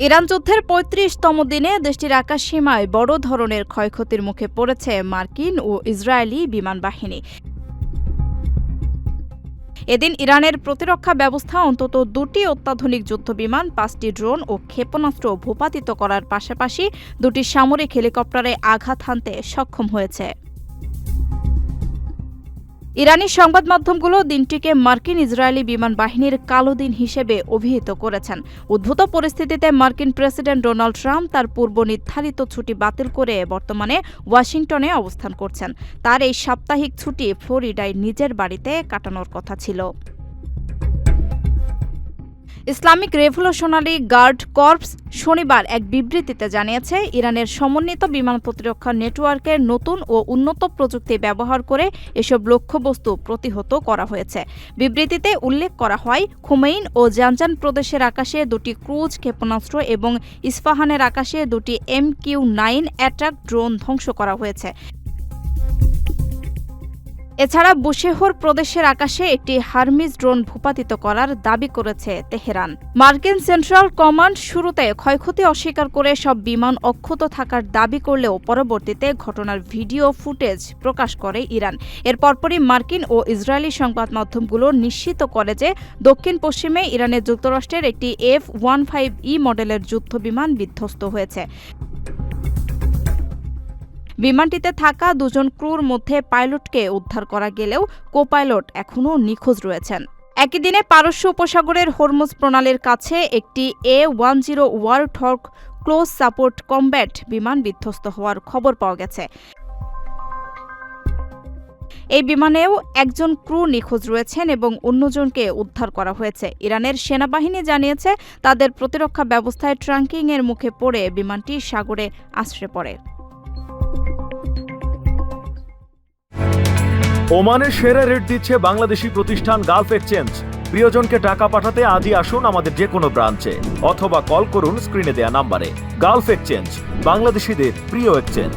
Iran যুদ্ধের ৩৫তম দিনে দেশটির আকাশসীমায় বড় ধরনের ক্ষয়ক্ষতির মুখে পড়েছে মার্কিন ও ইসরায়েলি বিমান বাহিনী। এদিন ইরানের প্রতিরক্ষা ব্যবস্থা অন্তত ২টি অত্যাধুনিক যুদ্ধবিমান, ৫টি ড্রোন ও ক্ষেপণাস্ত্র ভূপাতিত করার পাশাপাশি ২টি সামরিক হেলিকপ্টারে আঘাত হানতে সক্ষম হয়েছে। ইরানি সংবাদ মাধ্যমগুলো দিনটিকে মার্কিন ইসরায়েলি বিমান বাহিনীর কালো দিন হিসেবে অভিহিত করেছেন। উদ্ভূত পরিস্থিতিতে মার্কিন প্রেসিডেন্ট ডোনাল্ড ট্রাম্প তার পূর্ব নির্ধারিত ছুটি বাতিল করে বর্তমানে ওয়াশিংটনে অবস্থান করছেন। তার এই সাপ্তাহিক ছুটি ফ্লোরিডায় নিজের বাড়িতে কাটানোর কথা ছিল। ইসলামিক রেভলিউশনারি গার্ড কর্পস শনিবার এক বিবৃতিতে জানিয়েছে, ইরানের সমন্বিত বিমান প্রতিরক্ষা নেটওয়ার্কের নতুন ও উন্নত প্রযুক্তি ব্যবহার করে এসব লক্ষ্যবস্তু প্রতিহত করা হয়েছে। বিবৃতিতে উল্লেখ করা হয়, খুমেইন ও জানজান প্রদেশের আকাশে ২টি ক্রুজ ক্ষেপণাস্ত্র এবং ইস্পাহানের আকাশে ২টি MQ-9 অ্যাটাক ড্রোন ধ্বংস করা হয়েছে। এছাড়া বুশেহর প্রদেশের আকাশে একটি হারমিজ ড্রোন ভূপাতিত করার দাবি করেছে তেহরান। মার্কিন সেন্ট্রাল কমান্ড শুরুতে ক্ষয়ক্ষতি অস্বীকার করে সব বিমান অক্ষত থাকার দাবি করলেও পরবর্তীতে ঘটনার ভিডিও ফুটেজ প্রকাশ করে ইরান। এর পরপরই মার্কিন ও ইসরায়েলি সংবাদ মাধ্যমগুলো নিশ্চিত করে যে দক্ষিণ পশ্চিমে ইরানের যুক্তরাষ্ট্রের একটি F-15E মডেলের যুদ্ধবিমান বিধ্বস্ত হয়েছে। বিমানটিতে থাকা ২ জন ক্রুর মধ্যে পাইলটকে উদ্ধার করা গেলেও কো-পাইলট এখনও নিখোঁজ রয়েছেন। একই দিনে পারস্য উপসাগরের হরমুজ প্রণালীর কাছে একটি A-10 ওয়ারথগ ক্লোজ সাপোর্ট কমব্যাট বিমান বিধ্বস্ত হওয়ার খবর পাওয়া গেছে। এই বিমানেও একজন ক্রু নিখোঁজ রয়েছেন এবং অন্যজনকে উদ্ধার করা হয়েছে। ইরানের সেনাবাহিনী জানিয়েছে, তাদের প্রতিরক্ষা ব্যবস্থায় ট্রাঙ্কিংয়ের মুখে পড়ে বিমানটি সাগরে আছড়ে পড়ে। ওমানের সেরা রেট দিচ্ছে বাংলাদেশি প্রতিষ্ঠান গালফ এক্সচেঞ্জ। প্রিয়জনকে টাকা পাঠাতে আজই আসুন আমাদের যে কোনো ব্রাঞ্চে অথবা কল করুন স্ক্রিনে দেয়া নাম্বারে। গালফ এক্সচেঞ্জ, বাংলাদেশিদের প্রিয় এক্সচেঞ্জ।